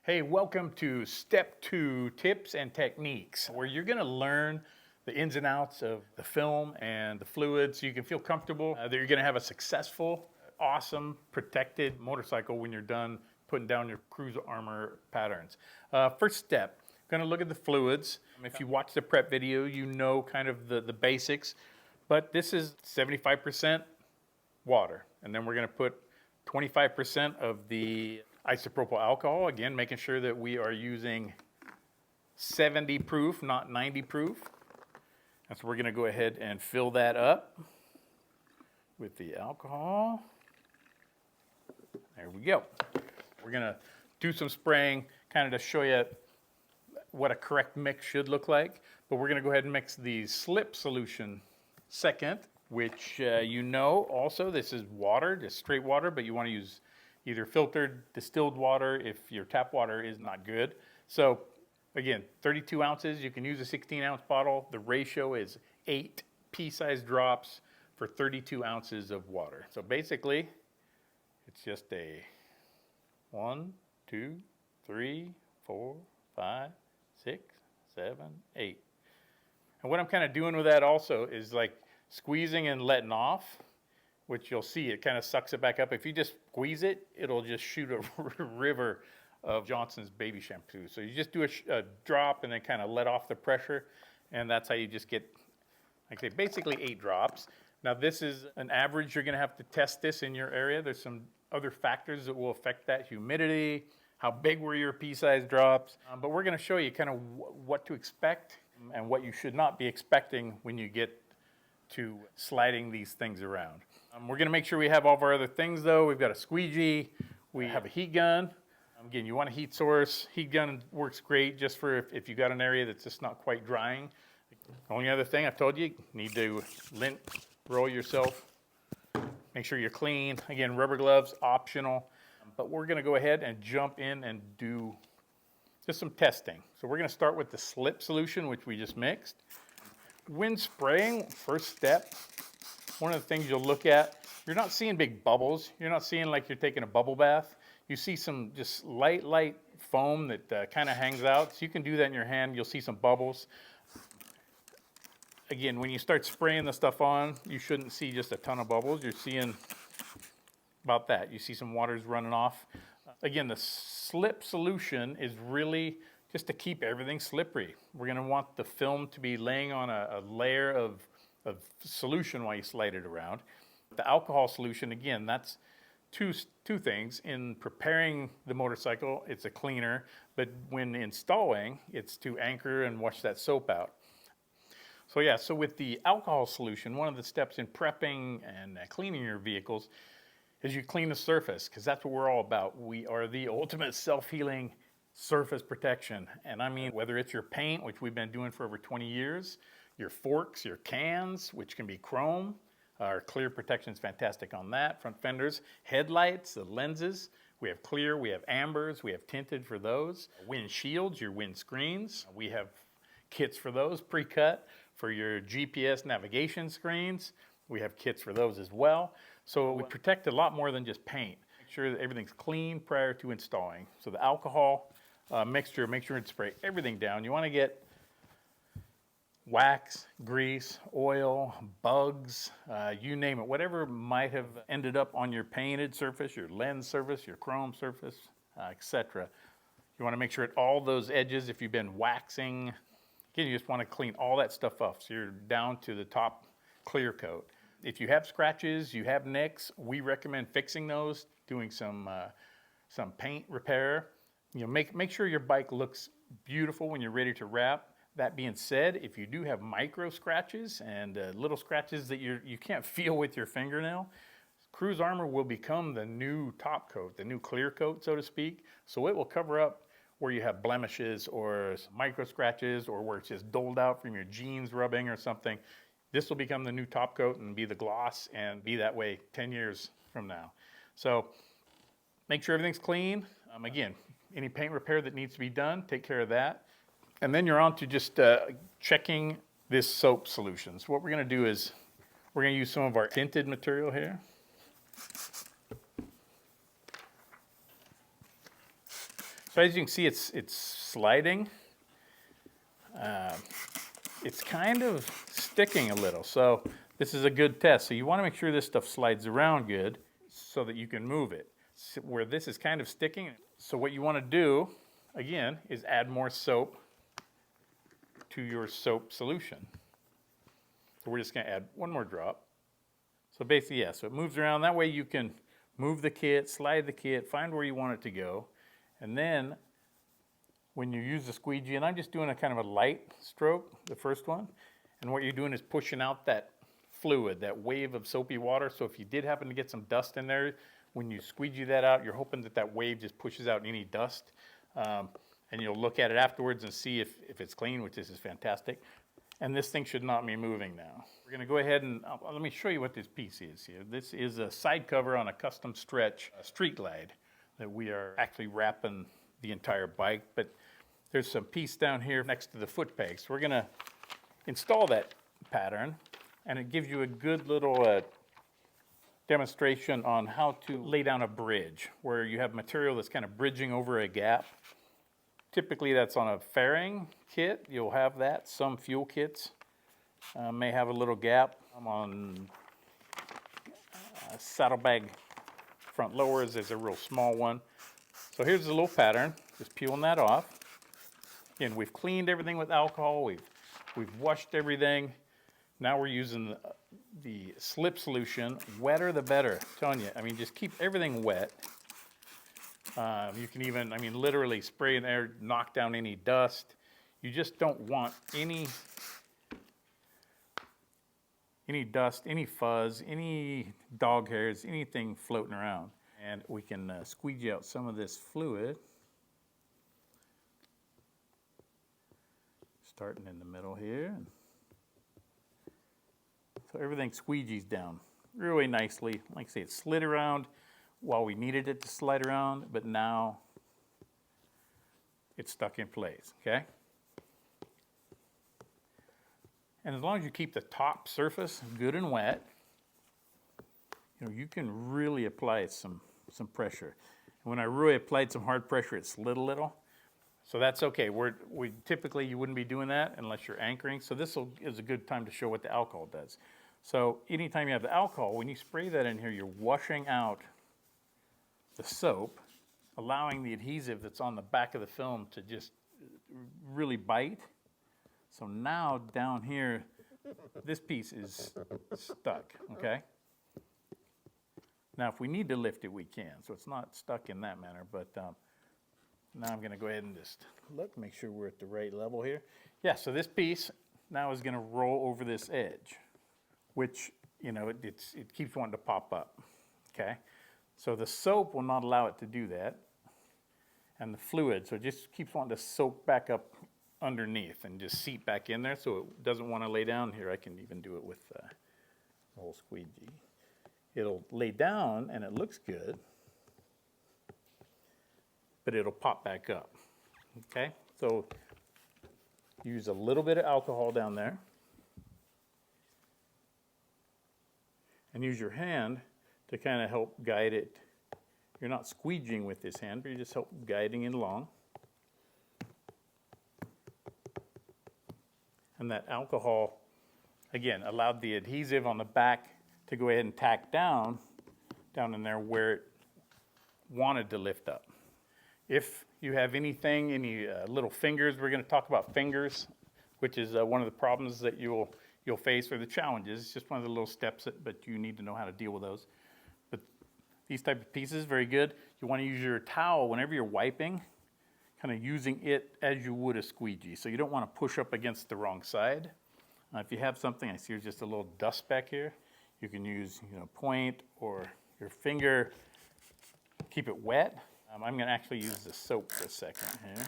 Hey, welcome to Step 2 Tips and Techniques, where you're going to learn the ins and outs of the film and the fluid so you can feel comfortable that you're going to have a successful, awesome, protected motorcycle when you're done putting down your CruzArmor patterns. First step, going to look at the fluids. If you watch the prep video, you know kind of the basics, but this is 75% water, and then we're going to put 25% of the isopropyl alcohol, again, making sure that we are using 70 proof, not 90 proof. And so we're going to go ahead and fill that up with the alcohol. There we go. We're going to do some spraying kind of to show you what a correct mix should look like. But we're going to go ahead and mix the slip solution second, which you know also this is water, just straight water, but you want to use either filtered distilled water if your tap water is not good. So again, 32 ounces, you can use a 16-ounce bottle. The ratio is 8 pea-sized drops for 32 ounces of water. So basically, it's just a 1, 2, 3, 4, 5, 6, 7, 8. And what I'm kind of doing with that also is like squeezing and letting off, which you'll see, it kind of sucks it back up. If you just squeeze it, it'll just shoot a river of Johnson's baby shampoo. So you just do a drop and then kind of let off the pressure, and that's how you just get, like I say, basically 8 drops. Now this is an average. You're gonna have to test this in your area. There's some other factors that will affect that: humidity, how big were your pea-sized drops. But we're gonna show you kind of what to expect and what you should not be expecting when you get to sliding these things around. We're going to make sure we have all of our other things though. We've got a squeegee, we have a heat gun. Again, you want a heat source. Heat gun works great just for if you got an area that's just not quite drying. Only other thing I've told you, need to lint roll yourself. Make sure you're clean. Again, rubber gloves, optional. But we're going to go ahead and jump in and do just some testing. So we're going to start with the slip solution, which we just mixed. When spraying, first step, one of the things you'll look at, you're not seeing big bubbles. You're not seeing like you're taking a bubble bath. You see some just light foam that kind of hangs out. So you can do that in your hand. You'll see some bubbles. Again, when you start spraying the stuff on, you shouldn't see just a ton of bubbles. You're seeing about that. You see some waters running off. Again, the slip solution is really just to keep everything slippery. We're going to want the film to be laying on a layer of solution while you slide it around. The alcohol solution, again, that's two things. In preparing the motorcycle, it's a cleaner, but when installing, it's to anchor and wash that soap out. So yeah, so with the alcohol solution, one of the steps in prepping and cleaning your vehicles is you clean the surface, because that's what we're all about. We are the ultimate self-healing surface protection. And I mean, whether it's your paint, which we've been doing for over 20 years, your forks, your cans, which can be chrome. Our clear protection is fantastic on that. Front fenders, headlights, the lenses. We have clear, we have ambers, we have tinted for those. Windshields, your wind screens. We have kits for those, pre-cut. For your GPS navigation screens, we have kits for those as well. So we protect a lot more than just paint. Make sure that everything's clean prior to installing. So the alcohol mixture, make sure to spray everything down. You want to get wax, grease, oil, bugs, you name it, whatever might have ended up on your painted surface, your lens surface, your chrome surface, etc. You want to make sure at all those edges, if you've been waxing, again, you just want to clean all that stuff off so you're down to the top clear coat. If you have scratches, you have nicks, we recommend fixing those, doing some paint repair. You know, make sure your bike looks beautiful when you're ready to wrap. That being said, if you do have micro scratches and little scratches that you can't feel with your fingernail, CruzArmor will become the new top coat, the new clear coat, so to speak. So it will cover up where you have blemishes or micro scratches or where it's just doled out from your jeans rubbing or something. This will become the new top coat and be the gloss and be that way 10 years from now. So make sure everything's clean. Again, any paint repair that needs to be done, take care of that. And then you're on to just checking this soap solution. So what we're going to do is we're going to use some of our tinted material here. So as you can see, it's sliding. It's kind of sticking a little, so this is a good test. So you want to make sure this stuff slides around good so that you can move it. So where this is kind of sticking, so what you want to do, again, is add more soap to your soap solution. So we're just going to add one more drop. So basically, yeah, so it moves around. That way you can move the kit, slide the kit, find where you want it to go. And then when you use the squeegee, and I'm just doing a kind of a light stroke, the first one, and what you're doing is pushing out that fluid, that wave of soapy water. So if you did happen to get some dust in there, when you squeegee that out, you're hoping that that wave just pushes out any dust. And you'll look at it afterwards and see if it's clean, which this is fantastic. And this thing should not be moving now. We're going to go ahead and let me show you what this piece is here. This is a side cover on a custom stretch street glide that we are actually wrapping the entire bike, but there's some piece down here next to the foot peg. So we're going to install that pattern, and it gives you a good little demonstration on how to lay down a bridge where you have material that's kind of bridging over a gap. Typically that's on a fairing kit. You'll have that. Some fuel kits may have a little gap. I'm on saddlebag front lowers. There's a real small one. So here's the little pattern. Just peeling that off. Again, we've cleaned everything with alcohol. We've washed everything. Now we're using the slip solution. Wetter the better. I'm telling you. I mean, just keep everything wet. You can even, I mean, literally spray in there, knock down any dust. You just don't want any dust, any fuzz, any dog hairs, anything floating around. And we can squeegee out some of this fluid. Starting in the middle here. So everything squeegees down really nicely. Like I say, it slid around while we needed it to slide around, but now it's stuck in place, okay? And as long as you keep the top surface good and wet, you know, you can really apply some pressure. And when I really applied some hard pressure, it slid a little. So that's okay. We typically, you wouldn't be doing that unless you're anchoring. So this is a good time to show what the alcohol does. So anytime you have the alcohol, when you spray that in here, you're washing out the soap, allowing the adhesive that's on the back of the film to just really bite. So now down here, this piece is stuck, okay? Now if we need to lift it, we can. So it's not stuck in that manner, but now I'm gonna go ahead and just look, make sure we're at the right level here. Yeah, so this piece now is gonna roll over this edge, which, you know, it keeps wanting to pop up, okay? So the soap will not allow it to do that, and the fluid, so it just keeps wanting to soak back up underneath and just seep back in there, so it doesn't want to lay down here. I can even do it with the whole squeegee. It'll lay down and it looks good, but it'll pop back up, okay? So use a little bit of alcohol down there, and use your hand to kind of help guide it. You're not squeegeeing with this hand, but you're just help guiding it along. And that alcohol, again, allowed the adhesive on the back to go ahead and tack down in there where it wanted to lift up. If you have anything, any little fingers, we're going to talk about fingers, which is one of the problems that you'll face, or the challenges. It's just one of the little steps, but you need to know how to deal with those. But these type of pieces, very good. You want to use your towel whenever you're wiping, kind of using it as you would a squeegee. So you don't want to push up against the wrong side. If you have something, I see there's just a little dust back here, you can use, you know, point or your finger, keep it wet. I'm going to actually use the soap for a second here.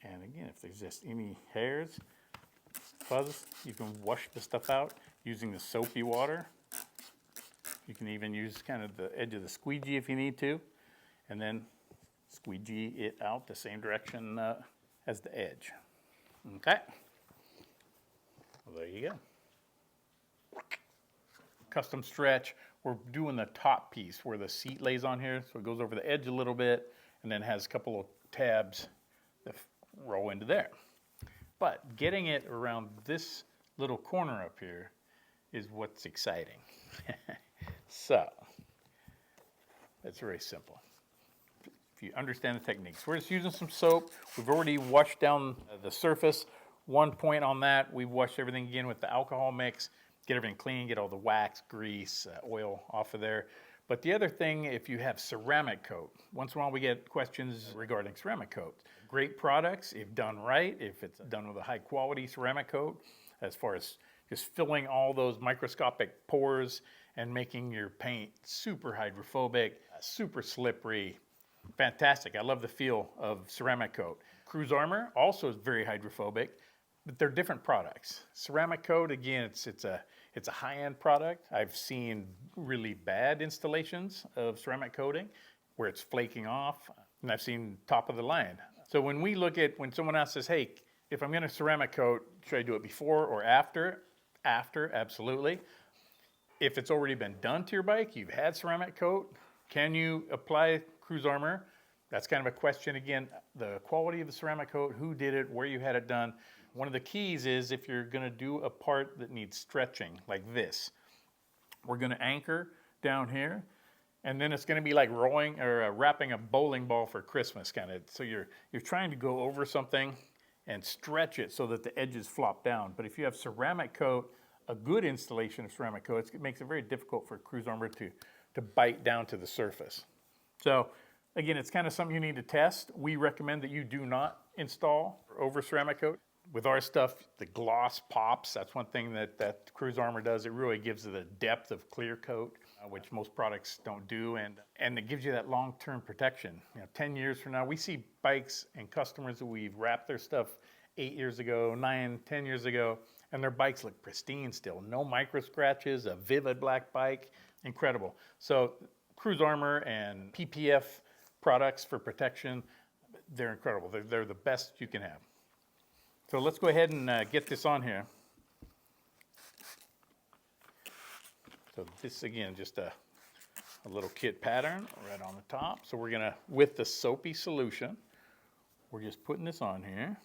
And again, if there's just any hairs, fuzz, you can wash the stuff out using the soapy water. You can even use kind of the edge of the squeegee if you need to, and then squeegee it out the same direction as the edge. Okay? Well, there you go. Custom stretch we're doing the top piece where the seat lays on here. So it goes over the edge a little bit and then has a couple of tabs that roll into there. But getting it around this little corner up here is what's exciting. So it's very simple. If you understand the techniques. We're just using some soap. We've already washed down the surface. 1 point on that, we've washed everything again with the alcohol mix, get everything clean, get all the wax, grease, oil off of there. But the other thing, if you have ceramic coat, once in a while we get questions regarding ceramic coat. Great products, if done right, if it's done with a high quality ceramic coat, as far as just filling all those microscopic pores and making your paint super hydrophobic, super slippery. Fantastic. I love the feel of ceramic coat. CruzArmor also is very hydrophobic, but they're different products. Ceramic coat, again, it's a high-end product. I've seen really bad installations of ceramic coating where it's flaking off, and I've seen top of the line. So when someone else says, hey, if I'm going to ceramic coat, should I do it before or after? After, absolutely. If it's already been done to your bike, you've had ceramic coat, can you apply CruzArmor? That's kind of a question again. The quality of the ceramic coat, who did it, where you had it done. One of the keys is if you're going to do a part that needs stretching like this, we're going to anchor down here, and then it's going to be like rolling or wrapping a bowling ball for Christmas kind of. So you're trying to go over something and stretch it so that the edges flop down. But if you have ceramic coat, a good installation of ceramic coat, it makes it very difficult for CruzArmor to bite down to the surface. So again, it's kind of something you need to test. We recommend that you do not install over ceramic coat. With our stuff, the gloss pops. That's one thing that CruzArmor does. It really gives it a depth of clear coat, which most products don't do, and it gives you that long-term protection. 10 years from now, we see bikes and customers that we've wrapped their stuff 8 years ago, 9, 10 years ago, and their bikes look pristine still. No micro scratches, a vivid black bike, incredible. So CruzArmor and PPF products for protection, they're incredible. They're the best you can have. So let's go ahead and get this on here. So this, again, just a little kit pattern right on the top. So we're going to, with the soapy solution, we're just putting this on here.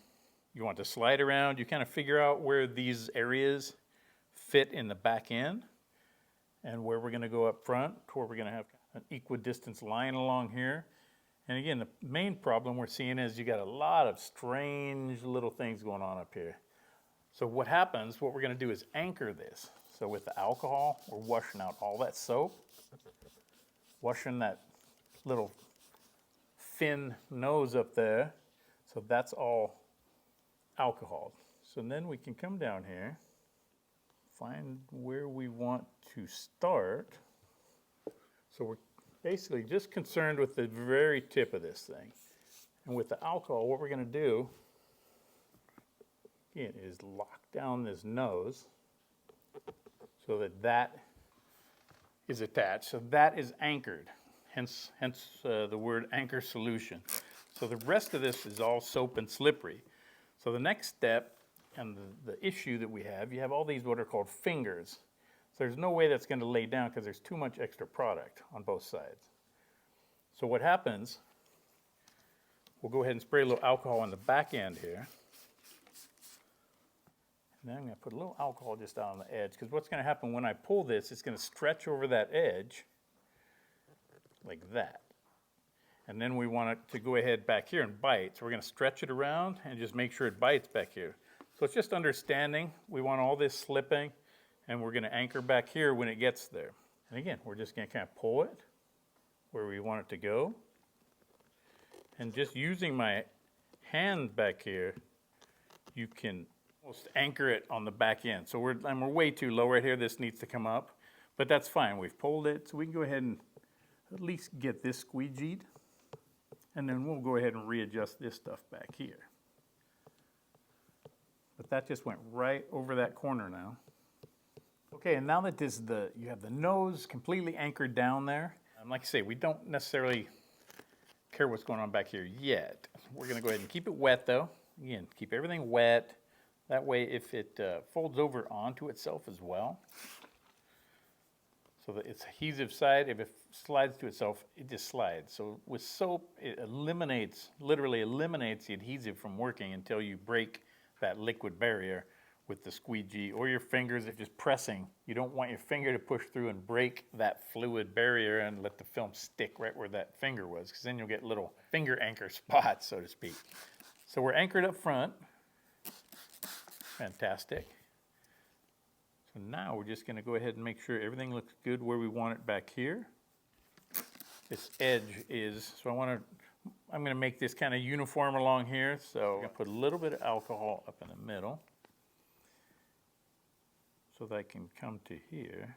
You want to slide around. You kind of figure out where these areas fit in the back end and where we're going to go up front, to where we're going to have an equidistance line along here. And again, the main problem we're seeing is you got a lot of strange little things going on up here. So what happens, what we're going to do is anchor this. So with the alcohol, we're washing out all that soap, washing that little fin nose up there. So that's all alcohol. So then we can come down here, find where we want to start. So we're basically just concerned with the very tip of this thing. And with the alcohol, what we're going to do, again, is lock down this nose so that that is attached. So that is anchored, hence the word anchor solution. So the rest of this is all soap and slippery. So the next step, and the issue that we have, you have all these what are called fingers. So there's no way that's going to lay down because there's too much extra product on both sides. So what happens, we'll go ahead and spray a little alcohol on the back end here. And then I'm going to put a little alcohol just out on the edge, because what's going to happen when I pull this, it's going to stretch over that edge like that. And then we want it to go ahead back here and bite. So we're going to stretch it around and just make sure it bites back here. So it's just understanding. We want all this slipping, and we're going to anchor back here when it gets there. And again, we're just going to kind of pull it where we want it to go. And just using my hand back here, you can almost anchor it on the back end. So we're way too low right here. This needs to come up, but that's fine. We've pulled it, so we can go ahead and at least get this squeegeed. And then we'll go ahead and readjust this stuff back here. But that just went right over that corner now. Okay, and now that you have the nose completely anchored down there, like I say, we don't necessarily care what's going on back here yet. We're going to go ahead and keep it wet though. Again, keep everything wet. That way if it folds over onto itself as well. So that its adhesive side, if it slides to itself, it just slides. So with soap, it literally eliminates the adhesive from working until you break that liquid barrier with the squeegee or your fingers. If just pressing, you don't want your finger to push through and break that fluid barrier and let the film stick right where that finger was, because then you'll get little finger anchor spots, so to speak. So we're anchored up front. Fantastic. So now we're just going to go ahead and make sure everything looks good where we want it back here. This edge is, so I'm going to make this kind of uniform along here. So I'm going to put a little bit of alcohol up in the middle so that I can come to here.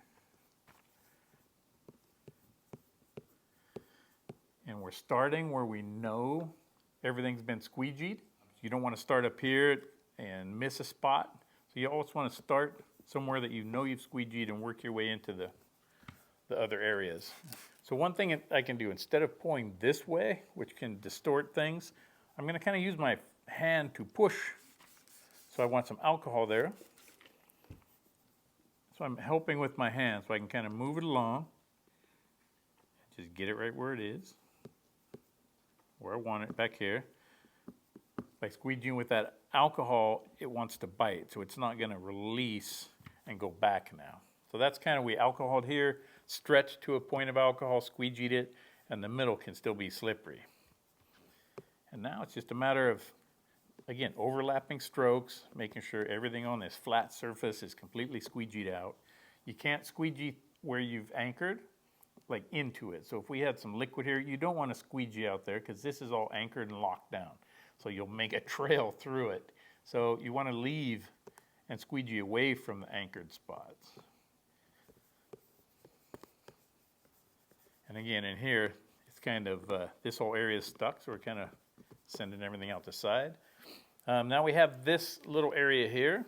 And we're starting where we know everything's been squeegeed. You don't want to start up here and miss a spot. So you always want to start somewhere that you know you've squeegeed and work your way into the other areas. So one thing I can do, instead of pulling this way, which can distort things, I'm going to kind of use my hand to push. So I want some alcohol there. So I'm helping with my hand so I can kind of move it along. Just get it right where it is, where I want it back here. By squeegeeing with that alcohol, it wants to bite, so it's not going to release and go back now. So that's kind of, we alcoholed here, stretched to a point of alcohol, squeegeed it, and the middle can still be slippery. And now it's just a matter of, again, overlapping strokes, making sure everything on this flat surface is completely squeegeed out. You can't squeegee where you've anchored, like into it. So if we had some liquid here, you don't want to squeegee out there because this is all anchored and locked down. So you'll make a trail through it. So you want to leave and squeegee away from the anchored spots. And again, in here, it's kind of, this whole area is stuck, so we're kind of sending everything out the side. Now we have this little area here,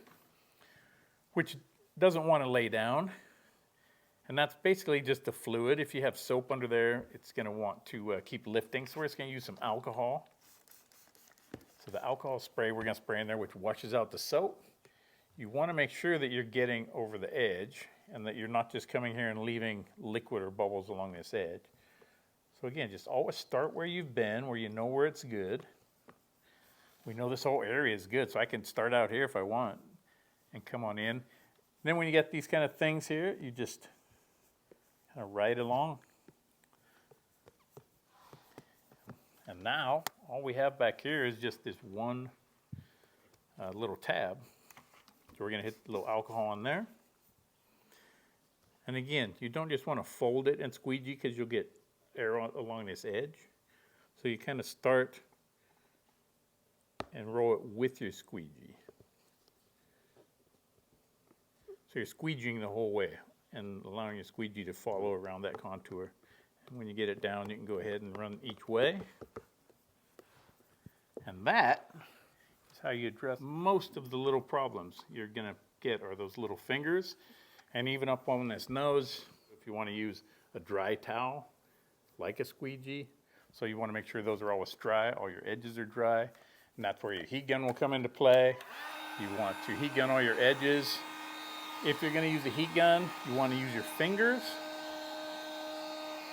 which doesn't want to lay down. And that's basically just the fluid. If you have soap under there, it's going to want to keep lifting. So we're just going to use some alcohol. So the alcohol spray we're going to spray in there, which washes out the soap. You want to make sure that you're getting over the edge and that you're not just coming here and leaving liquid or bubbles along this edge. So again, just always start where you've been, where you know where it's good. We know this whole area is good, so I can start out here if I want and come on in. Then when you get these kind of things here, you just kind of ride along. And now, all we have back here is just this one little tab. So we're going to hit a little alcohol on there. And again, you don't just want to fold it and squeegee because you'll get air along this edge. So you kind of start and roll it with your squeegee. So you're squeegeeing the whole way and allowing your squeegee to follow around that contour. And when you get it down, you can go ahead and run each way. And that is how you address most of the little problems you're going to get, are those little fingers. And even up on this nose, if you want to use a dry towel, like a squeegee. So you want to make sure those are always dry, all your edges are dry. And that's where your heat gun will come into play. You want to heat gun all your edges. If you're going to use a heat gun, you want to use your fingers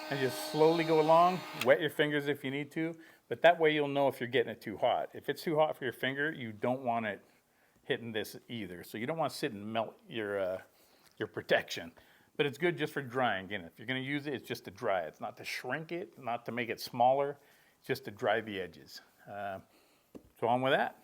and just slowly go along. Wet your fingers if you need to, but that way you'll know if you're getting it too hot. If it's too hot for your finger, you don't want it hitting this either. So you don't want to sit and melt your protection. But it's good just for drying. Again, if you're going to use it, it's just to dry it. It's not to shrink it, not to make it smaller. It's just to dry the edges. So on with that.